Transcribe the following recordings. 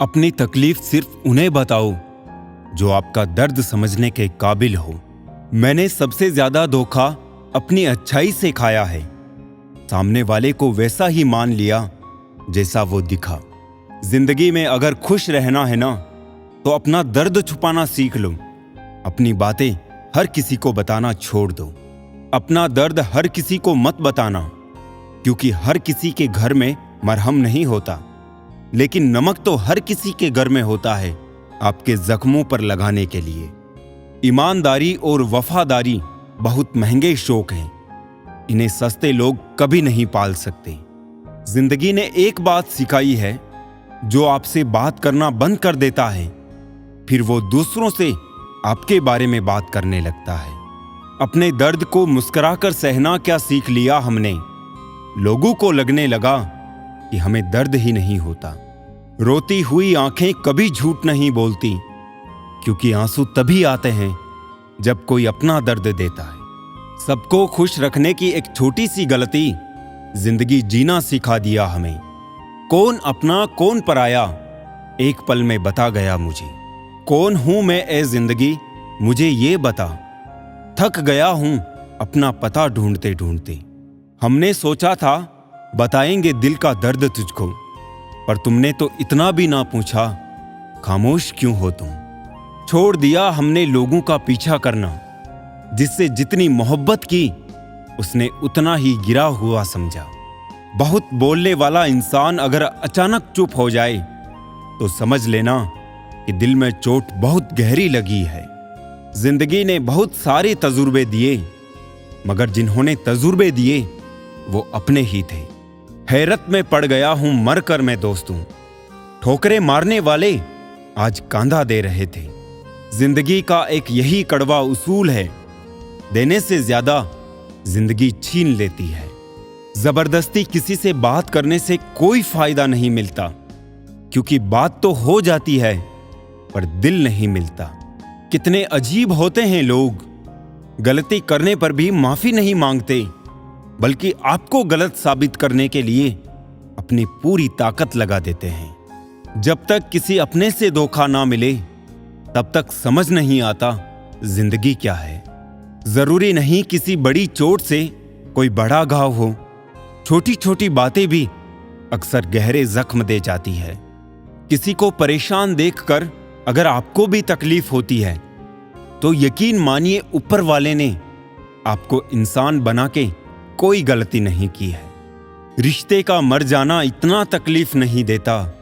अपनी तकलीफ सिर्फ उन्हें बताओ जो आपका दर्द समझने के काबिल हो। मैंने सबसे ज्यादा धोखा अपनी अच्छाई से खाया है। सामने वाले को वैसा ही मान लिया जैसा वो दिखा। जिंदगी में अगर खुश रहना है ना, तो अपना दर्द छुपाना सीख लो। अपनी बातें हर किसी को बताना छोड़ दो। अपना दर्द हर किसी को मत बताना, क्योंकि हर किसी के घर में मरहम नहीं होता, लेकिन नमक तो हर किसी के घर में होता है आपके जख्मों पर लगाने के लिए। ईमानदारी और वफादारी बहुत महंगे शौक हैं। इन्हें सस्ते लोग कभी नहीं पाल सकते। जिंदगी ने एक बात सिखाई है, जो आपसे बात करना बंद कर देता है, फिर वो दूसरों से आपके बारे में बात करने लगता है। अपने दर्द को मुस्कुराकर सहना क्या सीख लिया हमने। लोगों को लगने लगा कि हमें दर्द ही नहीं होता। रोती हुई आंखें कभी झूठ नहीं बोलती, क्योंकि आंसू तभी आते हैं जब कोई अपना दर्द देता है। सबको खुश रखने की एक छोटी सी गलती जिंदगी जीना सिखा दिया हमें। कौन अपना कौन पराया, एक पल में बता गया मुझे। कौन हूं मैं ए जिंदगी, मुझे ये बता। थक गया हूं अपना पता ढूंढते ढूंढते। हमने सोचा था बताएंगे दिल का दर्द तुझको, पर तुमने तो इतना भी ना पूछा, खामोश क्यों हो तुम। छोड़ दिया हमने लोगों का पीछा करना, जिससे जितनी मोहब्बत की उसने उतना ही गिरा हुआ समझा। बहुत बोलने वाला इंसान अगर अचानक चुप हो जाए, तो समझ लेना कि दिल में चोट बहुत गहरी लगी है। जिंदगी ने बहुत सारे तजुर्बे दिए, मगर जिन्होंने तजुर्बे दिए वो अपने ही थे। हैरत में पड़ गया हूं मर कर मैं दोस्तों, ठोकरे मारने वाले आज कांधा दे रहे थे। जिंदगी का एक यही कड़वा उसूल है, देने से ज्यादा जिंदगी छीन लेती है। जबरदस्ती किसी से बात करने से कोई फायदा नहीं मिलता, क्योंकि बात तो हो जाती है पर दिल नहीं मिलता। कितने अजीब होते हैं लोग, गलती करने पर भी माफी नहीं मांगते, बल्कि आपको गलत साबित करने के लिए अपनी पूरी ताकत लगा देते हैं। जब तक किसी अपने से धोखा ना मिले, तब तक समझ नहीं आता जिंदगी क्या है। जरूरी नहीं किसी बड़ी चोट से कोई बड़ा घाव हो, छोटी छोटी बातें भी अक्सर गहरे जख्म दे जाती है। किसी को परेशान देखकर अगर आपको भी तकलीफ होती है, तो यकीन मानिए ऊपर वाले ने आपको इंसान बना के कोई गलती नहीं की है। रिश्ते का मर जाना इतना तकलीफ नहीं देता,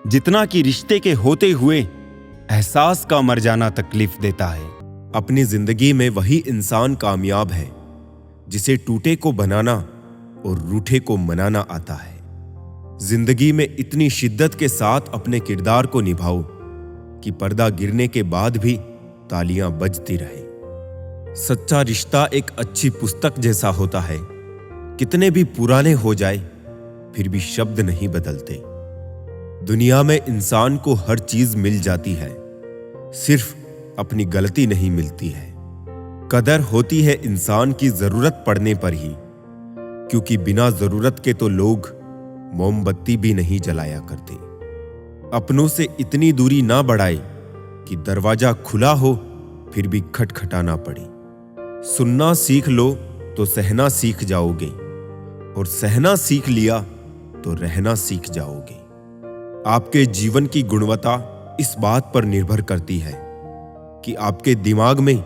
जितना कि रिश्ते के होते हुए एहसास का मर जाना तकलीफ देता है। अपनी जिंदगी में वही इंसान कामयाब है जिसे टूटे को बनाना और रूठे को मनाना आता है। जिंदगी में इतनी शिद्दत के साथ अपने किरदार को निभाओ कि पर्दा गिरने के बाद भी तालियां बजती रहे। सच्चा रिश्ता एक अच्छी पुस्तक जैसा होता है, कितने भी पुराने हो जाए फिर भी शब्द नहीं बदलते। दुनिया में इंसान को हर चीज मिल जाती है, सिर्फ अपनी गलती नहीं मिलती है। कदर होती है इंसान की जरूरत पड़ने पर ही, क्योंकि बिना जरूरत के तो लोग मोमबत्ती भी नहीं जलाया करते। अपनों से इतनी दूरी ना बढ़ाए कि दरवाजा खुला हो फिर भी खटखटाना पड़े। सुनना सीख लो तो सहना सीख जाओगे, और सहना सीख लिया तो रहना सीख जाओगे। आपके जीवन की गुणवत्ता इस बात पर निर्भर करती है कि आपके दिमाग में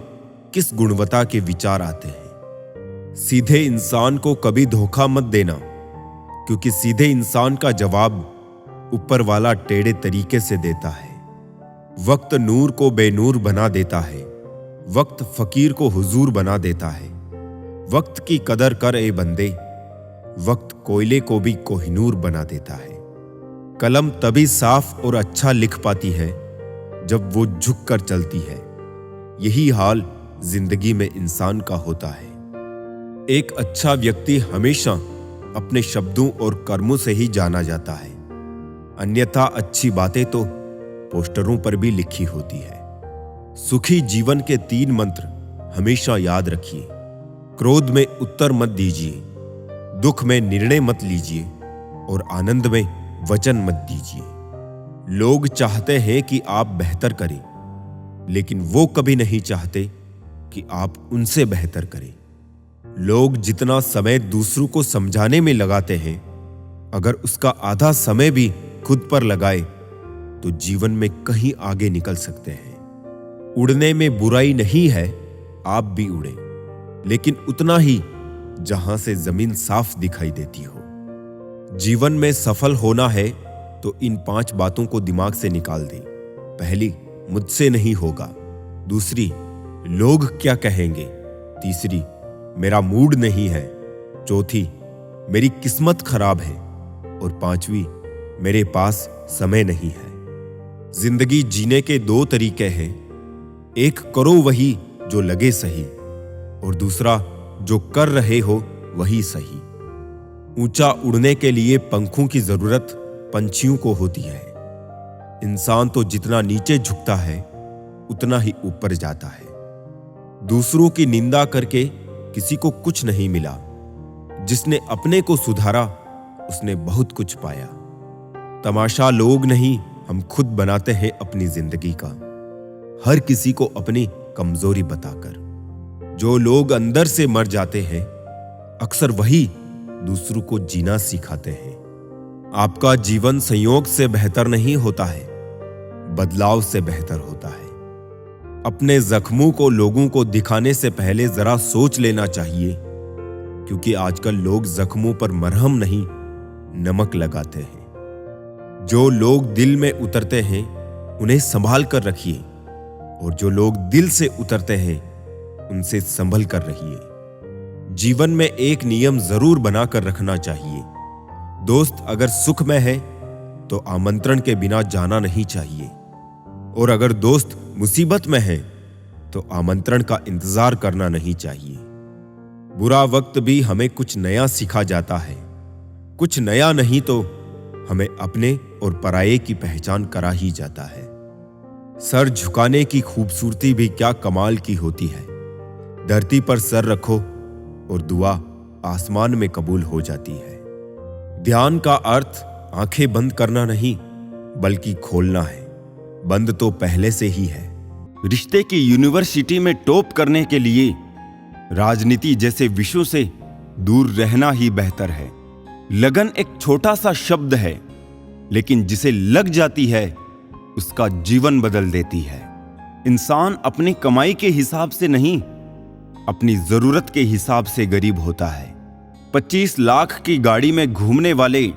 किस गुणवत्ता के विचार आते हैं। सीधे इंसान को कभी धोखा मत देना, क्योंकि सीधे इंसान का जवाब ऊपर वाला टेढ़े तरीके से देता है। वक्त नूर को बेनूर बना देता है, वक्त फकीर को हुजूर बना देता है। वक्त की कदर कर ए बंदे, वक्त कोयले को भी कोहिनूर बना देता है। कलम तभी साफ और अच्छा लिख पाती है जब वो झुक कर चलती है। यही हाल जिंदगी में इंसान का होता है। एक अच्छा व्यक्ति हमेशा अपने शब्दों और कर्मों से ही जाना जाता है, अन्यथा अच्छी बातें तो पोस्टरों पर भी लिखी होती है। सुखी जीवन के 3 मंत्र हमेशा याद रखिए। क्रोध में उत्तर मत दीजिए, दुख में निर्णय मत लीजिए, और आनंद में वचन मत दीजिए। लोग चाहते हैं कि आप बेहतर करें, लेकिन वो कभी नहीं चाहते कि आप उनसे बेहतर करें। लोग जितना समय दूसरों को समझाने में लगाते हैं, अगर उसका आधा समय भी खुद पर लगाए तो जीवन में कहीं आगे निकल सकते हैं। उड़ने में बुराई नहीं है, आप भी उड़े, लेकिन उतना ही जहां से जमीन साफ दिखाई देती हो। जीवन में सफल होना है तो इन 5 बातों को दिमाग से निकाल दें। पहली, मुझसे नहीं होगा। दूसरी, लोग क्या कहेंगे। तीसरी, मेरा मूड नहीं है। चौथी, मेरी किस्मत खराब है। और 5वीं, मेरे पास समय नहीं है। जिंदगी जीने के 2 तरीके हैं। एक, करो वही जो लगे सही, और दूसरा, जो कर रहे हो वही सही। ऊंचा उड़ने के लिए पंखों की जरूरत पंछियों को होती है। इंसान तो जितना नीचे झुकता है उतना ही ऊपर जाता है। दूसरों की निंदा करके किसी को कुछ नहीं मिला। जिसने अपने को सुधारा उसने बहुत कुछ पाया। तमाशा लोग नहीं, हम खुद बनाते हैं अपनी जिंदगी का, हर किसी को अपनी कमजोरी बताकर। जो लोग अंदर से मर जाते हैं, अक्सर वही दूसरों को जीना सिखाते हैं। आपका जीवन संयोग से बेहतर नहीं होता है, बदलाव से बेहतर होता है। अपने जख्मों को लोगों को दिखाने से पहले जरा सोच लेना चाहिए, क्योंकि आजकल लोग जख्मों पर मरहम नहीं, नमक लगाते हैं। जो लोग दिल में उतरते हैं उन्हें संभाल कर रखिए, और जो लोग दिल से उतरते हैं उनसे संभल कर रहिए। जीवन में एक नियम जरूर बनाकर रखना चाहिए। दोस्त अगर सुख में है तो आमंत्रण के बिना जाना नहीं चाहिए, और अगर दोस्त मुसीबत में है तो आमंत्रण का इंतजार करना नहीं चाहिए। बुरा वक्त भी हमें कुछ नया सिखा जाता है। कुछ नया नहीं तो हमें अपने और पराये की पहचान करा ही जाता है। सर झुकाने की खूबसूरती भी क्या कमाल की होती है। धरती पर सर रखो और दुआ आसमान में कबूल हो जाती है। ध्यान का अर्थ आंखें बंद करना नहीं, बल्कि खोलना है। बंद तो पहले से ही है। रिश्ते की यूनिवर्सिटी में टॉप करने के लिए राजनीति जैसे विषयों से दूर रहना ही बेहतर है। लगन एक छोटा सा शब्द है, लेकिन जिसे लग जाती है उसका जीवन बदल देती है। इंसान अपनी कमाई के हिसाब से नहीं, अपनी जरूरत के हिसाब से गरीब होता है। 25 लाख की गाड़ी में घूमने वाले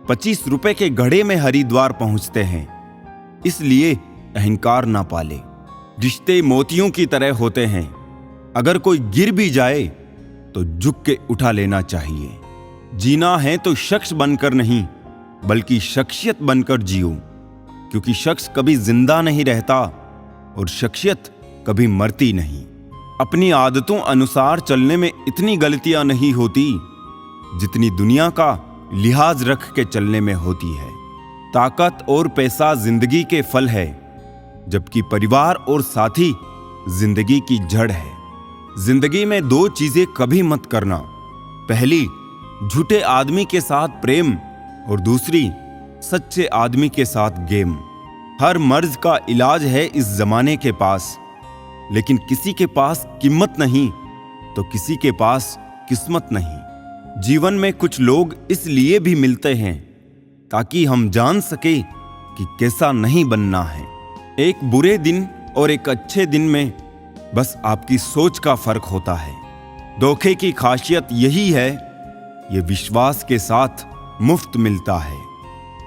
25 रुपए के घड़े में हरिद्वार पहुंचते हैं। इसलिए अहंकार ना पाले। रिश्ते मोतियों की तरह होते हैं, अगर कोई गिर भी जाए तो झुक के उठा लेना चाहिए। जीना है तो शख्स बनकर नहीं, बल्कि शख्सियत बनकर जियो, क्योंकि शख्स कभी जिंदा नहीं रहता और शख्सियत कभी मरती नहीं। अपनी आदतों अनुसार चलने में इतनी गलतियां नहीं होती जितनी दुनिया का लिहाज रख के चलने में होती है। ताकत और पैसा जिंदगी के फल है, जबकि परिवार और साथी जिंदगी की जड़ है। जिंदगी में 2 चीजें कभी मत करना। पहली, झूठे आदमी के साथ प्रेम, और दूसरी, सच्चे आदमी के साथ गेम। हर मर्ज का इलाज है इस जमाने के पास, लेकिन किसी के पास कीमत नहीं तो किसी के पास किस्मत नहीं। जीवन में कुछ लोग इसलिए भी मिलते हैं ताकि हम जान सके कि कैसा नहीं बनना है। एक बुरे दिन और एक अच्छे दिन में बस आपकी सोच का फर्क होता है। धोखे की खासियत यही है, ये विश्वास के साथ मुफ्त मिलता है।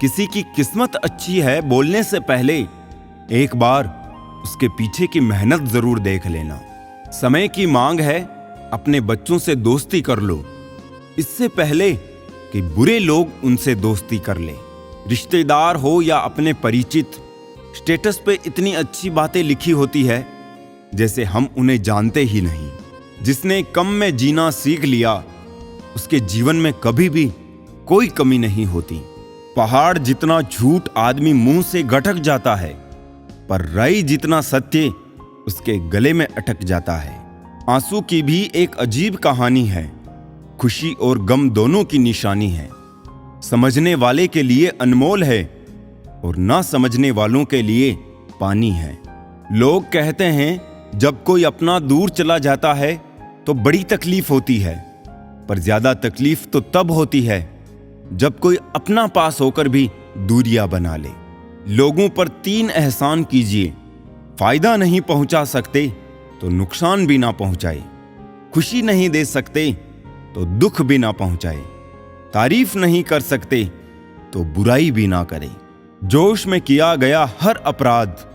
किसी की किस्मत अच्छी है बोलने से पहले एक बार उसके पीछे की मेहनत जरूर देख लेना। समय की मांग है, अपने बच्चों से दोस्ती कर लो इससे पहले कि बुरे लोग उनसे दोस्ती कर ले। रिश्तेदार हो या अपने परिचित, स्टेटस पे इतनी अच्छी बातें लिखी होती है जैसे हम उन्हें जानते ही नहीं। जिसने कम में जीना सीख लिया उसके जीवन में कभी भी कोई कमी नहीं होती। पहाड़ जितना झूठ आदमी मुंह से गटक जाता है, पर राई जितना सत्य उसके गले में अटक जाता है। आंसू की भी एक अजीब कहानी है, खुशी और गम दोनों की निशानी है। समझने वाले के लिए अनमोल है, और ना समझने वालों के लिए पानी है। लोग कहते हैं जब कोई अपना दूर चला जाता है तो बड़ी तकलीफ होती है, पर ज्यादा तकलीफ तो तब होती है जब कोई अपना पास होकर भी दूरियां बना ले। लोगों पर 3 एहसान कीजिए, फायदा नहीं पहुंचा सकते तो नुकसान भी ना पहुंचाए, खुशी नहीं दे सकते तो दुख भी ना पहुंचाए, तारीफ नहीं कर सकते तो बुराई भी ना करे। जोश में किया गया हर अपराध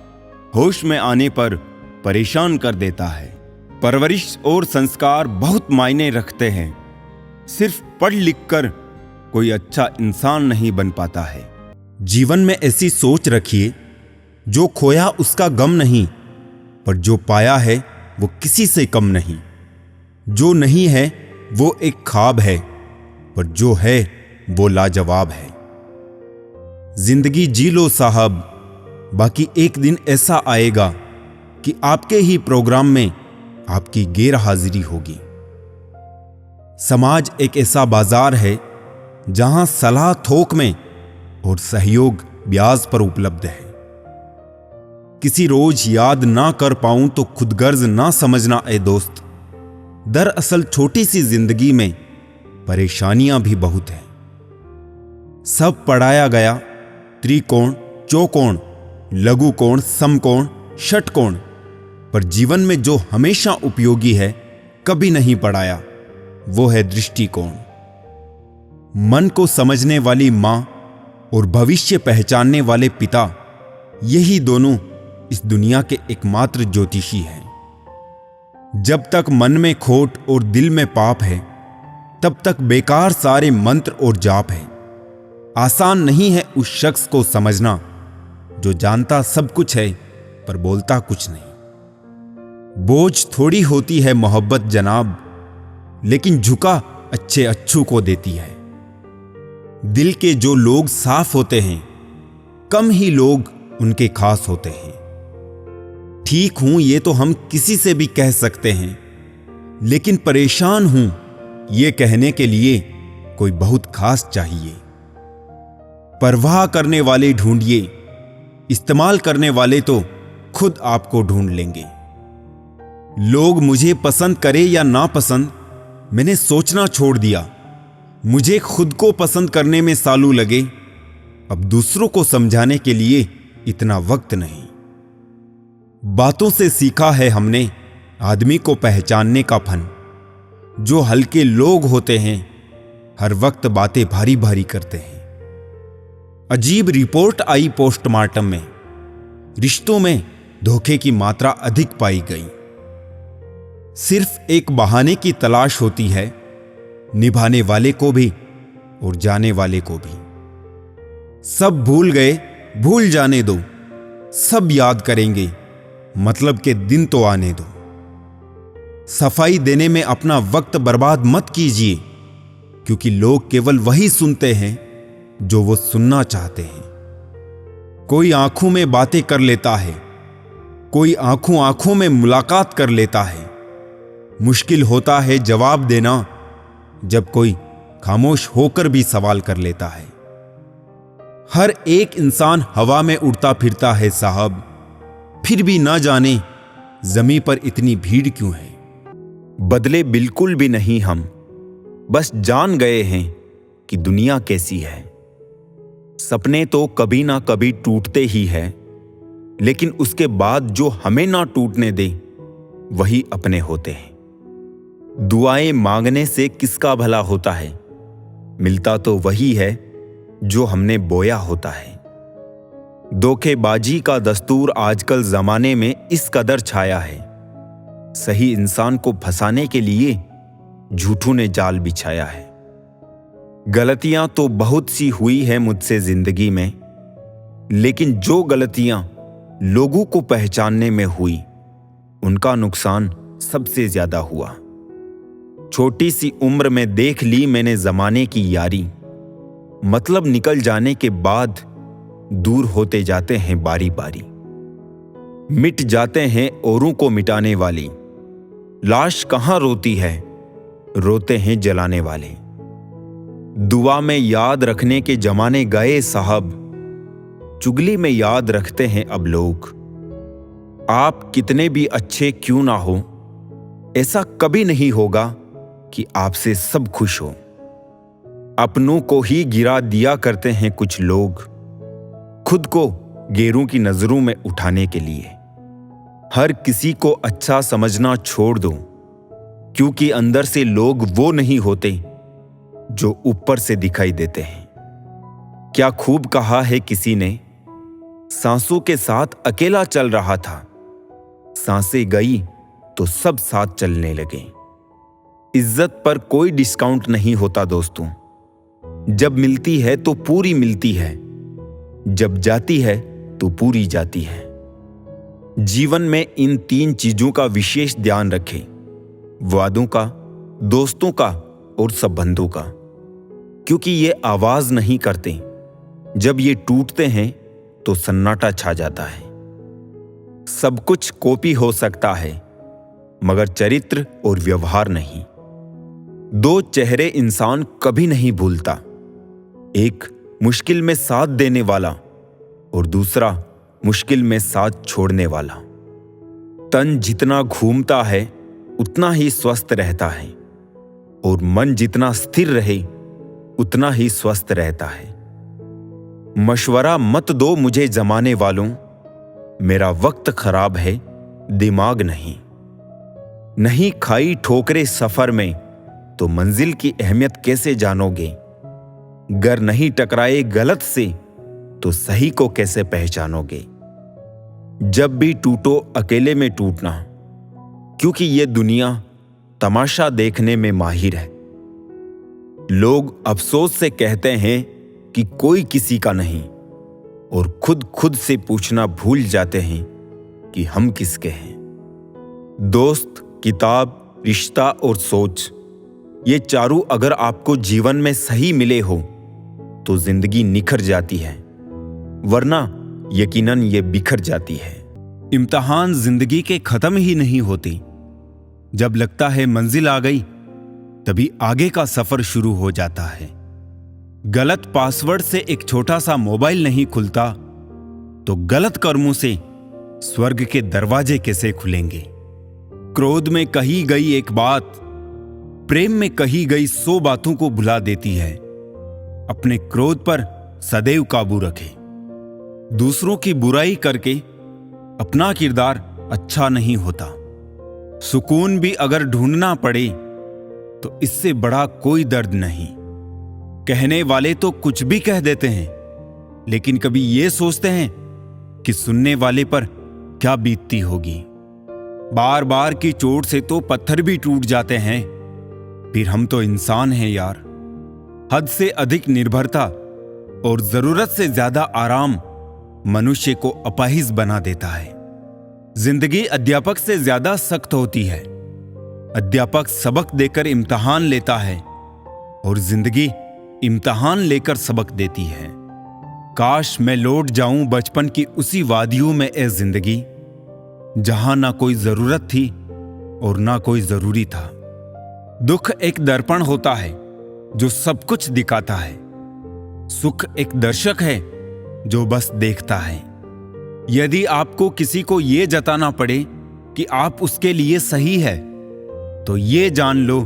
होश में आने पर परेशान कर देता है। परवरिश और संस्कार बहुत मायने रखते हैं। सिर्फ पढ़ लिख कर कोई अच्छा इंसान नहीं बन पाता है। जीवन में ऐसी सोच रखिए, जो खोया उसका गम नहीं, पर जो पाया है वो किसी से कम नहीं। जो नहीं है वो एक ख्वाब है, पर जो है वो लाजवाब है। जिंदगी जी लो साहब, बाकी एक दिन ऐसा आएगा कि आपके ही प्रोग्राम में आपकी गैर हाजिरी होगी। समाज एक ऐसा बाजार है जहां सलाह थोक में और सहयोग ब्याज पर उपलब्ध है। किसी रोज याद ना कर पाऊं तो खुदगर्ज ना समझना ए दोस्त। दरअसल छोटी सी जिंदगी में परेशानियां भी बहुत हैं। सब पढ़ाया गया, त्रिकोण, चौकोण, लघुकोण, समकोण, षटकोण, पर जीवन में जो हमेशा उपयोगी है कभी नहीं पढ़ाया, वो है दृष्टिकोण। मन को समझने वाली मां और भविष्य पहचानने वाले पिता, यही दोनों इस दुनिया के एकमात्र ज्योतिषी हैं। जब तक मन में खोट और दिल में पाप है, तब तक बेकार सारे मंत्र और जाप है। आसान नहीं है उस शख्स को समझना जो जानता सब कुछ है पर बोलता कुछ नहीं। बोझ थोड़ी होती है मोहब्बत जनाब, लेकिन झुका अच्छे अच्छू को देती है। दिल के जो लोग साफ होते हैं, कम ही लोग उनके खास होते हैं। ठीक हूं ये तो हम किसी से भी कह सकते हैं, लेकिन परेशान हूं ये कहने के लिए कोई बहुत खास चाहिए। परवाह करने वाले ढूंढिए, इस्तेमाल करने वाले तो खुद आपको ढूंढ लेंगे। लोग मुझे पसंद करें या ना पसंद, मैंने सोचना छोड़ दिया। मुझे खुद को पसंद करने में सालों लगे, अब दूसरों को समझाने के लिए इतना वक्त नहीं। बातों से सीखा है हमने आदमी को पहचानने का फन। जो हल्के लोग होते हैं हर वक्त बातें भारी भारी करते हैं। अजीब रिपोर्ट आई पोस्टमार्टम में, रिश्तों में धोखे की मात्रा अधिक पाई गई। सिर्फ एक बहाने की तलाश होती है, निभाने वाले को भी और जाने वाले को भी। सब भूल गए, भूल जाने दो। सब याद करेंगे, मतलब के दिन तो आने दो। सफाई देने में अपना वक्त बर्बाद मत कीजिए, क्योंकि लोग केवल वही सुनते हैं जो वो सुनना चाहते हैं। कोई आंखों में बातें कर लेता है, कोई आंखों आंखों में मुलाकात कर लेता है। मुश्किल होता है जवाब देना जब कोई खामोश होकर भी सवाल कर लेता है। हर एक इंसान हवा में उड़ता फिरता है साहब, फिर भी ना जाने जमीन पर इतनी भीड़ क्यों है। बदले बिल्कुल भी नहीं हम, बस जान गए हैं कि दुनिया कैसी है। सपने तो कभी ना कभी टूटते ही है, लेकिन उसके बाद जो हमें ना टूटने दे वही अपने होते हैं। दुआएं मांगने से किसका भला होता है, मिलता तो वही है जो हमने बोया होता है। धोखेबाजी का दस्तूर आजकल जमाने में इस कदर छाया है, सही इंसान को फंसाने के लिए झूठों ने जाल बिछाया है। गलतियां तो बहुत सी हुई है मुझसे जिंदगी में, लेकिन जो गलतियां लोगों को पहचानने में हुई, उनका नुकसान सबसे ज्यादा हुआ। छोटी सी उम्र में देख ली मैंने जमाने की यारी, मतलब निकल जाने के बाद दूर होते जाते हैं बारी बारी। मिट जाते हैं औरों को मिटाने वाली, लाश कहां रोती है, रोते हैं जलाने वाले। दुआ में याद रखने के जमाने गए साहब, चुगली में याद रखते हैं अब लोग। आप कितने भी अच्छे क्यों ना हो, ऐसा कभी नहीं होगा कि आपसे सब खुश हो। अपनों को ही गिरा दिया करते हैं कुछ लोग, खुद को गैरों की नजरों में उठाने के लिए। हर किसी को अच्छा समझना छोड़ दो, क्योंकि अंदर से लोग वो नहीं होते जो ऊपर से दिखाई देते हैं। क्या खूब कहा है किसी ने, सांसों के साथ अकेला चल रहा था, सांसें गई तो सब साथ चलने लगे। इज्जत पर कोई डिस्काउंट नहीं होता दोस्तों। जब मिलती है तो पूरी मिलती है, जब जाती है तो पूरी जाती है। जीवन में इन 3 चीजों का विशेष ध्यान रखें, वादों का, दोस्तों का और संबंधों का, क्योंकि ये आवाज नहीं करते। जब ये टूटते हैं तो सन्नाटा छा जाता है। सब कुछ कॉपी हो सकता है, मगर चरित्र और व्यवहार नहीं। 2 चेहरे इंसान कभी नहीं भूलता, एक मुश्किल में साथ देने वाला और दूसरा मुश्किल में साथ छोड़ने वाला। तन जितना घूमता है उतना ही स्वस्थ रहता है, और मन जितना स्थिर रहे उतना ही स्वस्थ रहता है। मशवरा मत दो मुझे जमाने वालों, मेरा वक्त खराब है, दिमाग नहीं। नहीं खाई ठोकरे सफर में तो मंजिल की अहमियत कैसे जानोगे। गर नहीं टकराए गलत से तो सही को कैसे पहचानोगे। जब भी टूटो अकेले में टूटना, क्योंकि ये दुनिया तमाशा देखने में माहिर है। लोग अफसोस से कहते हैं कि कोई किसी का नहीं, और खुद से पूछना भूल जाते हैं कि हम किसके हैं। दोस्त, किताब, रिश्ता और सोच, ये चारों अगर आपको जीवन में सही मिले हो तो जिंदगी निखर जाती है, वरना यकीनन ये बिखर जाती है। इम्तिहान जिंदगी के खत्म ही नहीं होते। जब लगता है मंजिल आ गई, तभी आगे का सफर शुरू हो जाता है। गलत पासवर्ड से एक छोटा सा मोबाइल नहीं खुलता, तो गलत कर्मों से स्वर्ग के दरवाजे कैसे खुलेंगे। क्रोध में कही गई एक बात प्रेम में कही गई 100 बातों को भुला देती है। अपने क्रोध पर सदैव काबू रखें। दूसरों की बुराई करके अपना किरदार अच्छा नहीं होता। सुकून भी अगर ढूंढना पड़े तो इससे बड़ा कोई दर्द नहीं। कहने वाले तो कुछ भी कह देते हैं, लेकिन कभी ये सोचते हैं कि सुनने वाले पर क्या बीतती होगी। बार बार की चोट से तो पत्थर भी टूट जाते हैं, फिर हम तो इंसान हैं यार। हद से अधिक निर्भरता और जरूरत से ज्यादा आराम मनुष्य को अपाहिज बना देता है। जिंदगी अध्यापक से ज्यादा सख्त होती है। अध्यापक सबक देकर इम्तिहान लेता है और जिंदगी इम्तिहान लेकर सबक देती है। काश मैं लौट जाऊं बचपन की उसी वादियों में ए जिंदगी, जहां ना कोई जरूरत थी और ना कोई जरूरी था। दुख एक दर्पण होता है जो सब कुछ दिखाता है। सुख एक दर्शक है जो बस देखता है। यदि आपको किसी को यह जताना पड़े कि आप उसके लिए सही है, तो ये जान लो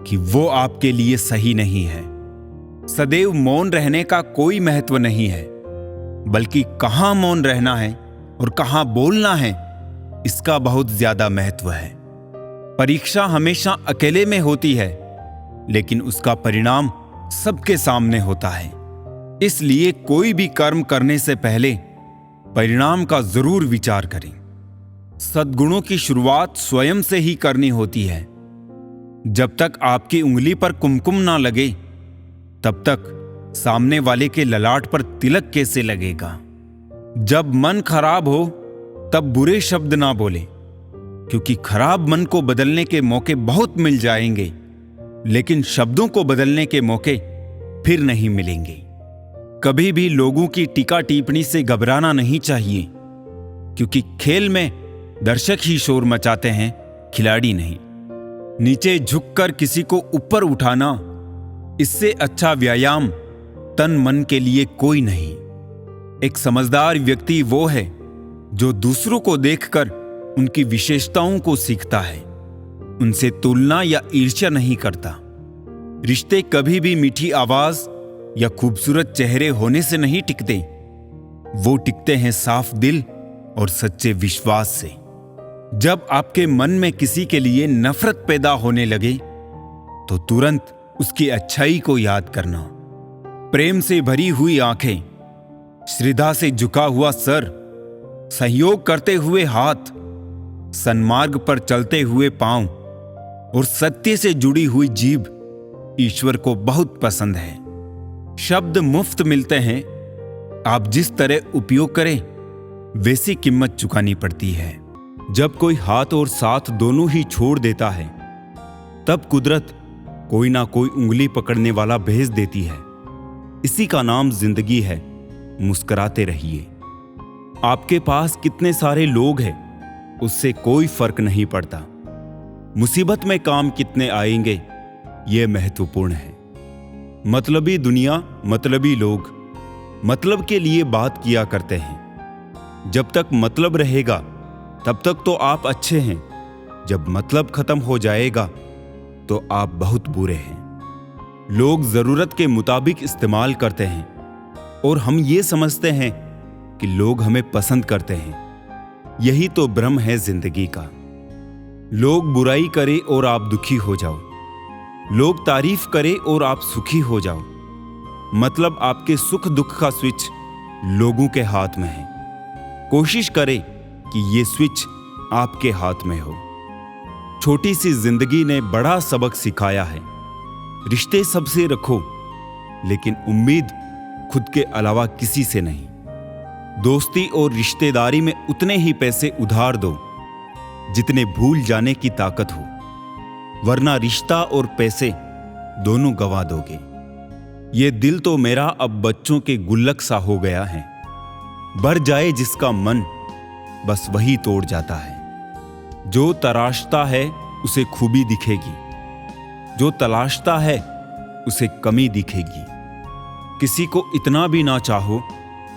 कि वो आपके लिए सही नहीं है। सदैव मौन रहने का कोई महत्व नहीं है, बल्कि कहां मौन रहना है और कहां बोलना है, इसका बहुत ज्यादा महत्व है। परीक्षा हमेशा अकेले में होती है, लेकिन उसका परिणाम सबके सामने होता है। इसलिए कोई भी कर्म करने से पहले परिणाम का जरूर विचार करें। सद्गुणों की शुरुआत स्वयं से ही करनी होती है। जब तक आपकी उंगली पर कुमकुम ना लगे, तब तक सामने वाले के ललाट पर तिलक कैसे लगेगा। जब मन खराब हो तब बुरे शब्द ना बोले, क्योंकि खराब मन को बदलने के मौके बहुत मिल जाएंगे, लेकिन शब्दों को बदलने के मौके फिर नहीं मिलेंगे। कभी भी लोगों की टीका टिप्पणी से घबराना नहीं चाहिए, क्योंकि खेल में दर्शक ही शोर मचाते हैं, खिलाड़ी नहीं। नीचे झुककर किसी को ऊपर उठाना, इससे अच्छा व्यायाम तन मन के लिए कोई नहीं। एक समझदार व्यक्ति वो है जो दूसरों को देखकर उनकी विशेषताओं को सीखता है, उनसे तुलना या ईर्ष्या नहीं करता। रिश्ते कभी भी मीठी आवाज या खूबसूरत चेहरे होने से नहीं टिकते, वो टिकते हैं साफ दिल और सच्चे विश्वास से। जब आपके मन में किसी के लिए नफरत पैदा होने लगे तो तुरंत उसकी अच्छाई को याद करना। प्रेम से भरी हुई आंखें, श्रद्धा से झुका हुआ सर, सहयोग करते हुए हाथ, सन्मार्ग पर चलते हुए पांव और सत्य से जुड़ी हुई जीभ ईश्वर को बहुत पसंद है। शब्द मुफ्त मिलते हैं, आप जिस तरह उपयोग करें वैसी कीमत चुकानी पड़ती है। जब कोई हाथ और साथ दोनों ही छोड़ देता है तब कुदरत कोई ना कोई उंगली पकड़ने वाला भेज देती है। इसी का नाम जिंदगी है। मुस्कुराते रहिए। आपके पास कितने सारे लोग हैं उससे कोई फर्क नहीं पड़ता, मुसीबत में काम कितने आएंगे यह महत्वपूर्ण है। मतलबी दुनिया, मतलबी लोग मतलब के लिए बात किया करते हैं। जब तक मतलब रहेगा तब तक तो आप अच्छे हैं, जब मतलब खत्म हो जाएगा तो आप बहुत बुरे हैं। लोग जरूरत के मुताबिक इस्तेमाल करते हैं और हम ये समझते हैं कि लोग हमें पसंद करते हैं। यही तो भ्रम है जिंदगी का। लोग बुराई करें और आप दुखी हो जाओ, लोग तारीफ करें और आप सुखी हो जाओ। मतलब आपके सुख दुख का स्विच लोगों के हाथ में है। कोशिश करें कि ये स्विच आपके हाथ में हो। छोटी सी जिंदगी ने बड़ा सबक सिखाया है। रिश्ते सबसे रखो, लेकिन उम्मीद खुद के अलावा किसी से नहीं। दोस्ती और रिश्तेदारी में उतने ही पैसे उधार दो जितने भूल जाने की ताकत हो, वरना रिश्ता और पैसे दोनों गंवा दोगे। ये दिल तो मेरा अब बच्चों के गुल्लक सा हो गया है। भर जाए जिसका मन बस वही तोड़ जाता है। जो तराशता है उसे खूबी दिखेगी, जो तलाशता है उसे कमी दिखेगी। किसी को इतना भी ना चाहो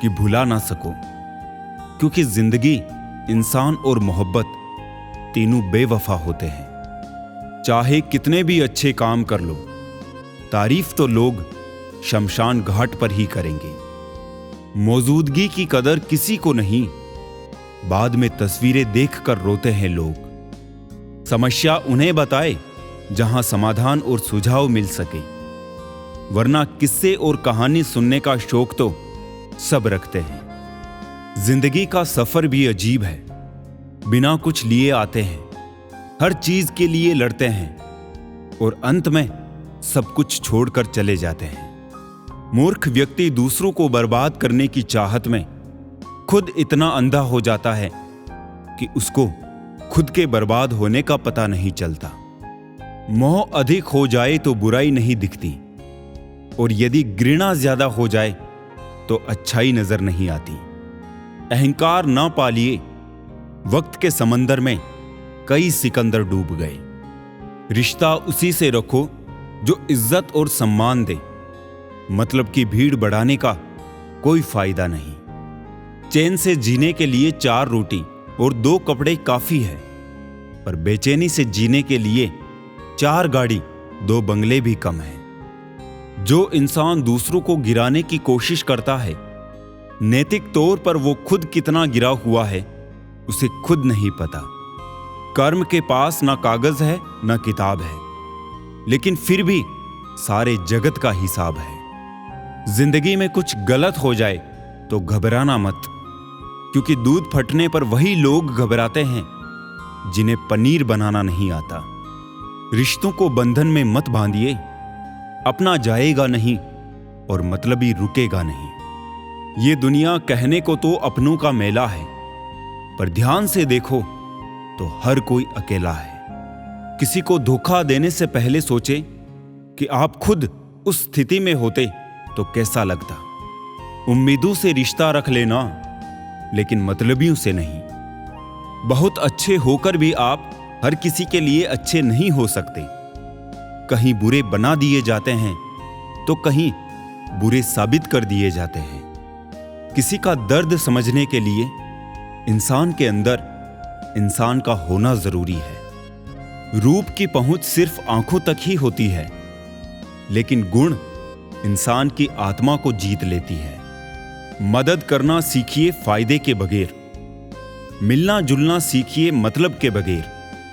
कि भुला ना सको, क्योंकि जिंदगी, इंसान और मोहब्बत तीनों बेवफा होते हैं। चाहे कितने भी अच्छे काम कर लो, तारीफ तो लोग शमशान घाट पर ही करेंगे। मौजूदगी की कदर किसी को नहीं, बाद में तस्वीरें देखकर रोते हैं लोग। समस्या उन्हें बताए जहां समाधान और सुझाव मिल सके, वरना किस्से और कहानी सुनने का शौक तो सब रखते हैं। जिंदगी का सफर भी अजीब है। बिना कुछ लिए आते हैं, हर चीज के लिए लड़ते हैं और अंत में सब कुछ छोड़कर चले जाते हैं। मूर्ख व्यक्ति दूसरों को बर्बाद करने की चाहत में खुद इतना अंधा हो जाता है कि उसको खुद के बर्बाद होने का पता नहीं चलता। मोह अधिक हो जाए तो बुराई नहीं दिखती, और यदि घृणा ज्यादा हो जाए तो अच्छाई नजर नहीं आती। अहंकार ना पालिए, वक्त के समंदर में कई सिकंदर डूब गए। रिश्ता उसी से रखो जो इज्जत और सम्मान दे। मतलब की भीड़ बढ़ाने का कोई फायदा नहीं। चैन से जीने के लिए 4 रोटी और 2 कपड़े काफी है, पर बेचैनी से जीने के लिए 4 गाड़ी 2 बंगले भी कम है। जो इंसान दूसरों को गिराने की कोशिश करता है, नैतिक तौर पर वो खुद कितना गिरा हुआ है उसे खुद नहीं पता। कर्म के पास ना कागज है ना किताब है, लेकिन फिर भी सारे जगत का हिसाब है। जिंदगी में कुछ गलत हो जाए तो घबराना मत, क्योंकि दूध फटने पर वही लोग घबराते हैं जिन्हें पनीर बनाना नहीं आता। रिश्तों को बंधन में मत बांधिए, अपना जाएगा नहीं और मतलबी रुकेगा नहीं। ये दुनिया कहने को तो अपनों का मेला है, पर ध्यान से देखो तो हर कोई अकेला है। किसी को धोखा देने से पहले सोचे कि आप खुद उस स्थिति में होते तो कैसा लगता। उम्मीदों से रिश्ता रख लेना, लेकिन मतलबियों से नहीं। बहुत अच्छे होकर भी आप हर किसी के लिए अच्छे नहीं हो सकते। कहीं बुरे बना दिए जाते हैं तो कहीं बुरे साबित कर दिए जाते हैं। किसी का दर्द समझने के लिए इंसान के अंदर इंसान का होना जरूरी है। रूप की पहुंच सिर्फ आंखों तक ही होती है, लेकिन गुण इंसान की आत्मा को जीत लेती है। मदद करना सीखिए फायदे के बगैर, मिलना जुलना सीखिए मतलब के बगैर।